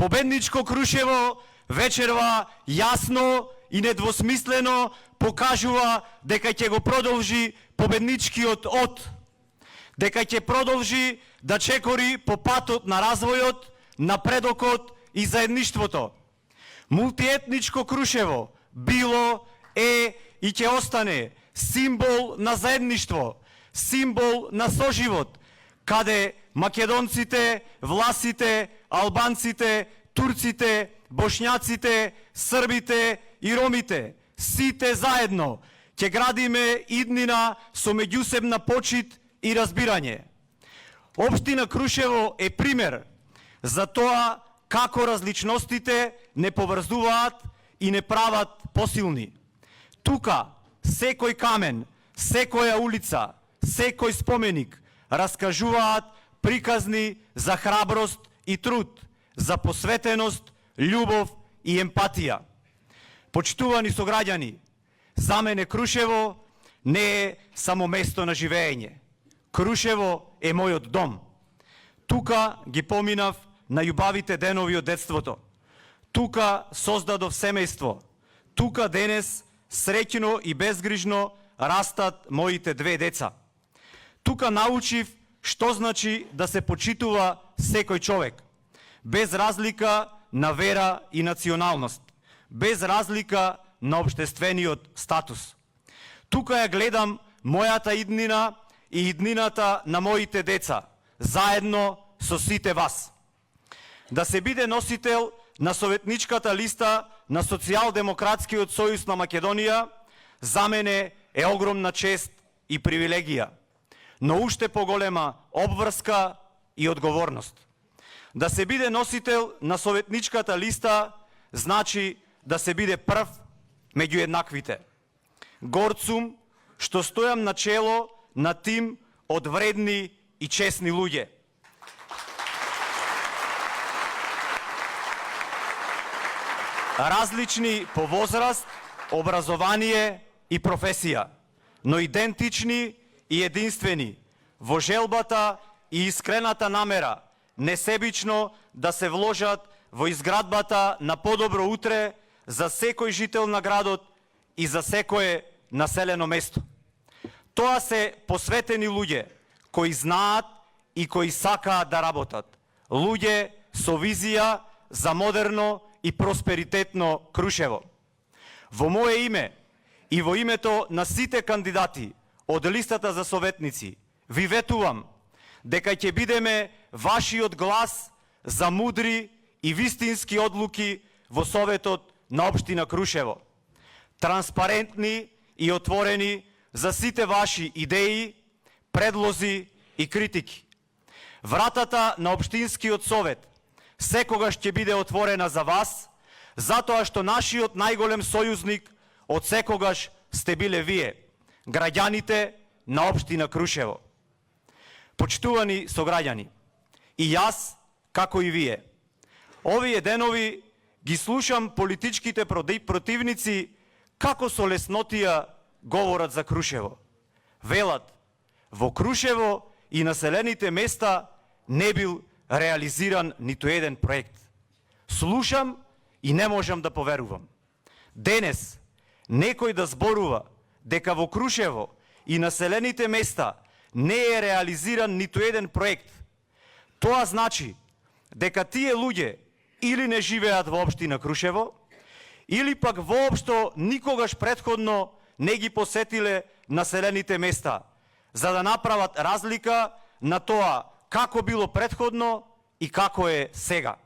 Победничко Крушево вечерва јасно и недвосмислено покажува дека ќе го продолжи победничкиот од, дека ќе продолжи да чекори по патот на развојот, напредокот и заедништвото. Мултиетничко Крушево било, е и ќе остане символ на заедништво, символ на соживот, каде македонците, власите, албанците, турците, бошњаците, србите и ромите, сите заедно ќе градиме иднина со меѓусебна почит и разбирање. Општина Крушево е пример за тоа како различностите не поврзуваат и не прават посилни. Тука секој камен, секоја улица, секој споменик раскажуваат приказни за храброст и труд, за посветеност, љубов и емпатија. Почитувани сограѓани, за мене Крушево не е само место на живење. Крушево е мојот дом. Тука ги поминав најубавите денови од детството. Тука создадов семејство. Тука денес среќно и безгрижно растат моите две деца. Тука научив што значи да се почитува секој човек, без разлика на вера и националност, без разлика на општествениот статус. Тука ја гледам мојата иднина и иднината на моите деца, заедно со сите вас. Да се биде носител на советничката листа на Социјалдемократскиот сојуз на Македонија, за мене е огромна чест и привилегија, но уште поголема обврска и одговорност. Да се биде носител на советничката листа значи да се биде прв меѓу еднаквите. Горд сум што стојам на чело на тим од вредни и честни луѓе. Различни по возраст, образование и професија, но идентични и единствени во желбата и искрената намера несебично да се вложат во изградбата на подобро утре за секој жител на градот и за секое населено место. Тоа се посветени луѓе кои знаат и кои сакаат да работат. Луѓе со визија за модерно и просперитетно Крушево. Во моје име и во името на сите кандидати од листата за советници ви ветувам дека ќе бидеме вашиот глас за мудри и вистински одлуки во Советот на општина Крушево. Транспарентни и отворени за сите ваши идеи, предлози и критики. Вратата на општинскиот совет секогаш ќе биде отворена за вас, затоа што нашиот најголем сојузник од секогаш сте биле вие, граѓаните на општина Крушево. Почитувани сограѓани, и јас, како и вие, овие денови ги слушам политичките противници како со леснотија говорат за Крушево. Велат, во Крушево и населените места не бил реализиран ниту еден проект. Слушам и не можам да поверувам. Денес некој да зборува дека во Крушево и населените места не е реализиран ниту еден проект. Тоа значи дека тие луѓе или не живеат во општина Крушево, или пак воопшто никогаш претходно не ги посетиле населените места, за да направат разлика на тоа како било претходно и како е сега.